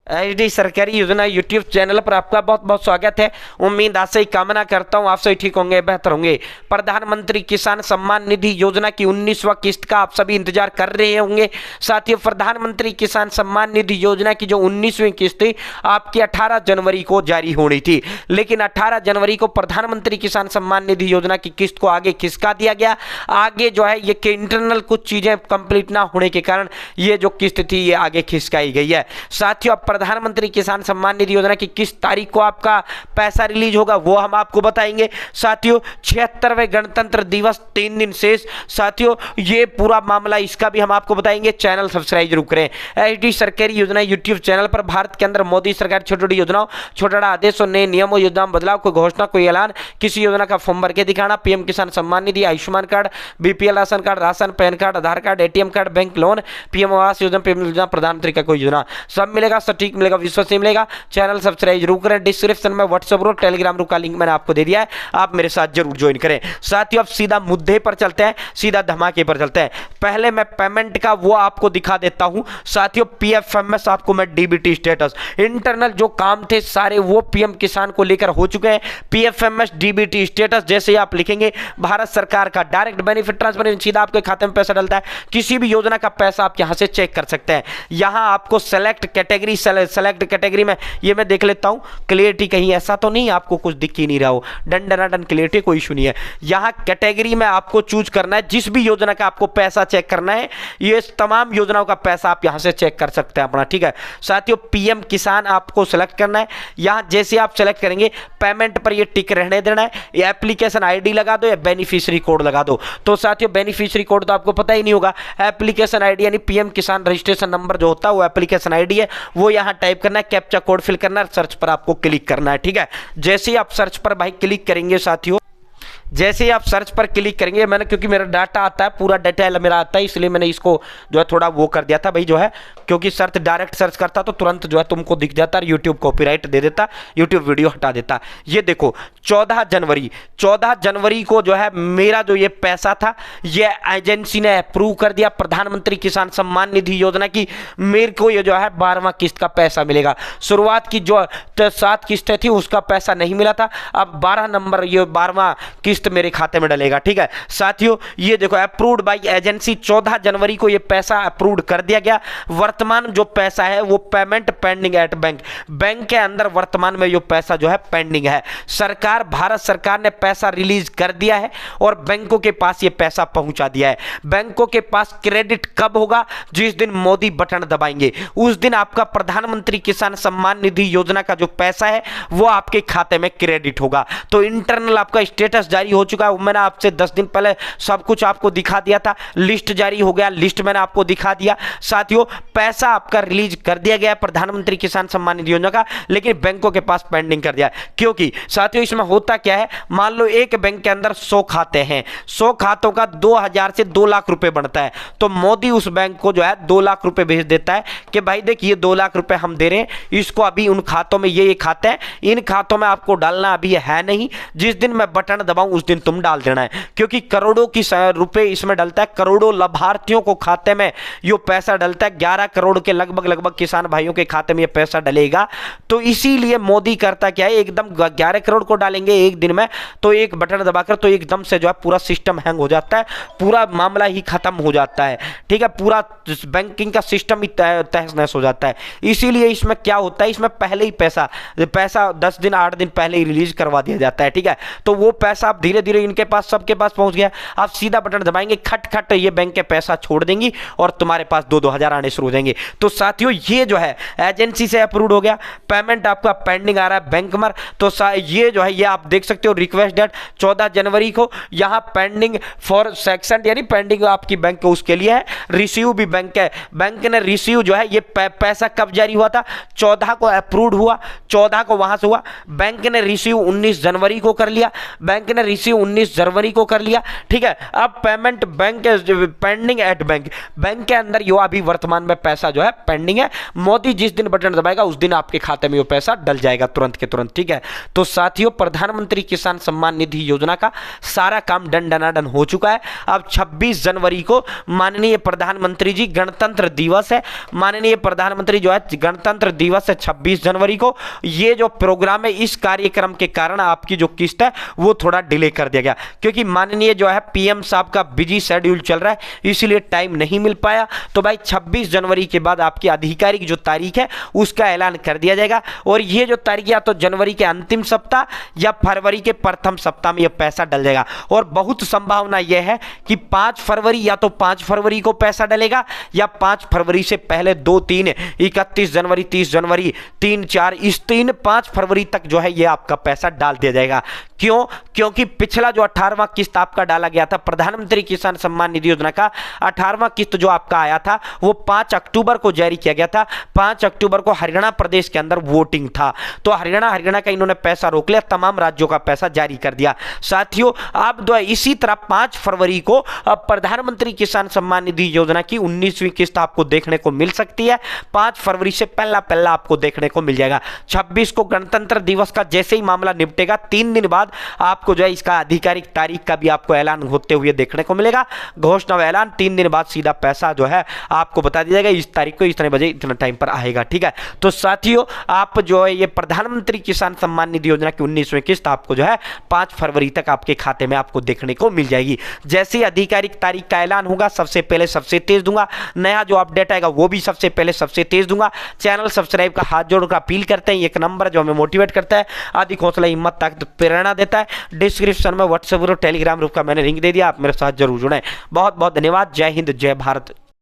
HD सरकारी योजना YouTube channel पर आपका बहुत बहुत स्वागत है। उम्मीद आशा ही कामना करता हूं आप सभी ठीक होंगे, बेहतर होंगे। प्रधानमंत्री किसान सम्मान निधि योजना की 19वां किस्त का आप सभी इंतजार कर रहे होंगे। साथियों, प्रधानमंत्री किसान सम्मान निधि योजना की जो 19वीं किस्त थी आपकी 18 जनवरी को जारी होनी थी, लेकिन 18 जनवरी को प्रधानमंत्री किसान सम्मान निधि योजना की किस्त को आगे खिसका दिया गया। आगे जो है ये कि इंटरनल कुछ चीजें कंप्लीट ना होने के कारण ये जो किस्त थी ये आगे खिसकाई गई है। साथियों, प्रधानमंत्री किसान सम्मान निधि योजना की किस तारीख को आपका पैसा रिलीज होगा वो हम आपको बताएंगे। साथियों, 76वें गणतंत्र दिवस 3 दिन शेष। साथियों, ये पूरा मामला इसका भी हम आपको बताएंगे। चैनल सब्सक्राइब जरूर करें। एचडी सरकारी योजना यूट्यूब चैनल पर भारत के अंदर मोदी सरकार छोटी छोटी योजनाओं, छोटा बड़ा आदेशों, नए नियमों, योजनाओं बदलाव, कोई घोषणा, कोई ऐलान, किसी योजना का फॉर्म भर के दिखाना, PM Kisan Samman Nidhi, Ayushman card, BPL ration card, ration, PAN card, Aadhaar card, ATM card, bank loan, PM Awas Yojana, PM योजना, प्रधानमंत्री का कोई योजना, सब मिलेगा, सटीक मिलेगा, विश्वसनीय मिलेगा। चैनल सब्सक्राइब जरूर करें। डिस्क्रिप्शन में व्हाट्सएप ग्रुप, टेलीग्राम ग्रुप का लिंक मैंने आपको दे दिया है, आप मेरे साथ जरूर ज्वाइन करें। साथियों, अब सीधा मुद्दे पर चलते हैं, सीधा धमाके पर चलते हैं। पहले मैं पेमेंट का वो आपको दिखा देता हूं। साथियों, पीएफएमएस आपको मैं डीबीटी स्टेटस, इंटरनल जो काम थे सारे वो पीएम किसान को लेकर हो चुके हैं। पीएफएमएस डीबीटी स्टेटस जैसे आप लिखेंगे, भारत सरकार का डायरेक्ट बेनिफिट ट्रांसफर, सीधा आपके खाते में पैसा डलता है। किसी भी योजना का पैसा आप यहां से चेक कर सकते हैं। यहां आपको सेलेक्ट कैटेगरी, सेलेक्ट कैटेगरी में ये मैं देख लेता हूं, क्लियरिटी कहीं ऐसा तो नहीं आपको कुछ दिख ही नहीं रहा हो, डन क्लियरिटी कोई इशू नहीं है। यहां कैटेगरी में आपको चूज करना है, जिस भी योजना का आपको पैसा चेक करना है, ये तमाम योजनाओं का पैसा आप यहां से चेक कर सकते हैं अपना, ठीक है। साथियों, पीएम किसान आपको सेलेक्ट करना है। यहां जैसे आप सेलेक्ट करेंगे, पेमेंट पर ये टिक रहने देना है, ये एप्लीकेशन आईडी लगा दो या बेनिफिशियरी कोड लगा दो। तो साथियों, बेनिफिशियरी कोड तो आपको पता ही नहीं होगा, एप्लीकेशन आईडी यानी पीएम किसान रजिस्ट्रेशन नंबर जो होता है वो एप्लीकेशन आईडी है, वो यहां टाइप करना है, कैप्चा कोड फिल करना है, सर्च पर आपको क्लिक करना है, ठीक है। जैसे ही आप सर्च पर भाई क्लिक करेंगे साथियों, जैसे ही आप सर्च पर क्लिक करेंगे, मैंने क्योंकि मेरा डाटा आता है, पूरा डाटा मेरा आता है, इसलिए मैंने इसको जो है थोड़ा वो कर दिया था भाई, जो है क्योंकि सर्च डायरेक्ट सर्च करता तो तुरंत जो है तुमको दिख जाता, यूट्यूब कॉपीराइट दे देता, यूट्यूब वीडियो हटा देता। ये देखो 14 जनवरी को जो है मेरा जो ये पैसा था ये एजेंसी ने अप्रूव कर दिया। प्रधानमंत्री किसान सम्मान निधि योजना की मेरे को ये जो है 12वां किस्त का पैसा मिलेगा। शुरुआत की जो 7 किस्तें थी उसका पैसा नहीं मिला था, अब 12 नंबर ये 12वां किस्त मेरे खाते में डलेगा, ठीक है। साथियों, ये देखो अप्रूव्ड बाय एजेंसी, 14 जनवरी को ये पैसा अप्रूव्ड कर दिया गया। वर्तमान जो पैसा है वो पेमेंट पेंडिंग एट बैंक के अंदर वर्तमान में जो पैसा जो है पेंडिंग है। सरकार, भारत सरकार ने पैसा रिलीज कर दिया है और बैंकों के पास ये पैसा पहुंचा दिया है। बैंकों के पास क्रेडिट कब होगा? जिस दिन मोदी बटन दबाएंगे उस दिन आपका प्रधानमंत्री किसान सम्मान निधि योजना का जो पैसा है वो आपके खाते में क्रेडिट होगा। तो इंटरनल आपका स्टेटस जारी हो चुका है, मैंने आपसे 10 दिन पहले सब कुछ आपको दिखा दिया था। लिस्ट जारी हो गया, लिस्ट मैंने आपको दिखा दिया। साथियों, पैसा आपका रिलीज कर दिया गया प्रधानमंत्री किसान सम्मान निधि योजना का, लेकिन बैंकों के पास पेंडिंग कर दिया। क्योंकि साथियों इसमें होता क्या है, मान लो एक बैंक के अंदर 100 खाते हैं, 100 खातों का 2000 से 2 लाख रुपए बनता है, तो मोदी उस बैंक को जो है 2 लाख रुपए भेज देता है कि भाई देख ये 2 लाख रुपए हम दे रहे हैं, इसको अभी उन खातों में ये खाते हैं, इन खातों में आपको डालना अभी है नहीं, जिस दिन मैं बटन दबाऊं उस दिन तुम डाल देना है। क्योंकि करोड़ों की रुपए इसमें डलता है, करोड़ों लाभार्थियों को खाते में ये पैसा डलता है, 11 करोड़ के लगभग किसान भाइयों के खाते में ये पैसा डलेगा। तो इसीलिए मोदी करता क्या है, एकदम 11 करोड़ को डालेंगे एक दिन में, तो एक बटन दबाकर तो एकदम से जो है पूरा सिस्टम हैंग हो जाता है, पूरा मामला ही खत्म हो जाता है, ठीक है। पूरा बैंकिंग का सिस्टम ही तहस नहस हो जाता है। इसीलिए इसमें क्या होता है, इसमें पहले ही पैसा 10 दिन 8 दिन पहले ही रिलीज करवा दिया जाता है, ठीक है। तो वो पैसा आप धीरे धीरे इनके पास, सबके पास पहुंच गया। आप सीधा बटन दबाएंगे, खट खट ये बैंक के पैसा छोड़ देंगी और तुम्हारे पास 2-2 हजार आने शुरू हो जाएंगे। तो साथियों, ये जो है एजेंसी से अप्रूव्ड हो गया, पेमेंट आपका पेंडिंग आ रहा है बैंक में। तो ये जो है ये आप देख सकते हो, रिक्वेस्ट डेट 14 जनवरी को, यहां पेंडिंग फॉर सेक्शन यानी पेंडिंग आपकी बैंक को उसके लिए है। रिसीव भी बैंक है, बैंक ने रिसीव जो है ये पैसा कब जारी हुआ था, 14 को अप्रूव्ड हुआ, 14 को वहां से हुआ। बैंक ने रिसीव 19 जनवरी को कर लिया। बैंक ने रिसीव 19 जनवरी को कर लिया, ठीक है। अब payment bank pending at bank के अंदर यो अभी वर्तमान में पैसा जो है पेंडिंग है। मोदी जिस दिन बटन दबाएगा उस दिन आपके खाते में वो पैसा डल जाएगा तुरंत के तुरंत, ठीक है। तो साथियों, प्रधानमंत्री किसान सम्मान निधि योजना का सारा काम डन हो चुका है। अब 26 जनवरी को माननीय प्रधानमंत्री जी, गणतंत्र दिवस है, माननीय प्रधानमंत्री जो है गणतंत्र दिवस है 26 जनवरी को। ये जो प्रोग्राम है, इस कार्यक्रम के कारण आपकी जो किस्त है वो थोड़ा डिले कर दिया गया, क्योंकि माननीय जो है पीएम साहब का बिजी शेड्यूल चल रहा है, इसलिए टाइम नहीं मिल पाया। तो भाई 26 जनवरी के बाद आपकी आधिकारिक जो तारीख है उसका ऐलान कर दिया जाएगा, और ये जो तारीख या तो जनवरी के अंतिम सप्ताह या फरवरी के प्रथम सप्ताह में यह पैसा डल जाएगा। और बहुत संभावना यह है कि 5 फरवरी या तो 5 फरवरी को पैसा डलेगा, या 5 फरवरी से पहले 2, 3, 31 जनवरी, 30 जनवरी, 3, 4, इस 5 फरवरी तक जो है ये आपका पैसा डाल दिया जाएगा। क्यों? क्योंकि पिछला जो 18वां किस्त आपका डाला गया था प्रधानमंत्री किसान सम्मान निधि योजना का, 18वां किस्त जो आपका आया था वो 5 अक्टूबर को जारी किया गया था। 5 अक्टूबर को हरियाणा प्रदेश के अंदर वोटिंग था, तो हरियाणा का इन्होंने पैसा रोक लिया, तमाम राज्यों का पैसा जारी कर दिया। साथियों, आप जो इसी तरह 5 फरवरी को प्रधानमंत्री किसान सम्मान निधि योजना की 19वीं किस्त आपको देखने को मिल सकती है। 5 फरवरी से पहला आपको देखने को मिल जाएगा। 26 को गणतंत्र दिवस का जैसे ही मामला निपटेगा, 3 दिन बाद आपको जो है इसका आधिकारिक तारीख का भी आपको ऐलान होते हुए देखने को मिलेगा। घोषणा ऐलान 3 दिन बाद सीधा पैसा जो है आपको बता दिया जाएगा, इस तारीख को इतने बजे इतना टाइम पर आएगा, ठीक है। तो साथियों, आप जो है ये प्रधानमंत्री किसान सम्मान निधि योजना की 19वीं किस्त आपको जो है 5 फरवरी तक आपके खाते में आपको देखने को मिल जाएगी। जैसे ही आधिकारिक तारीख का ऐलान होगा सबसे पहले सबसे तेज दूंगा, नया जो अपडेट आएगा वो भी सबसे पहले सबसे तेज दूंगा। चैनल सब्सक्राइब का हाथ जोड़कर अपील करते हैं, एक नंबर जो हमें मोटिवेट करता है, अधिक हौसला, हिम्मत, ताकत, प्रेरणा देता है। डिस्क्रिप्शन में व्हाट्सएप और टेलीग्राम ग्रुप का मैंने लिंक दे दिया, आप मेरे साथ जरूर जुड़ें। बहुत बहुत धन्यवाद। जय हिंद, जय भारत।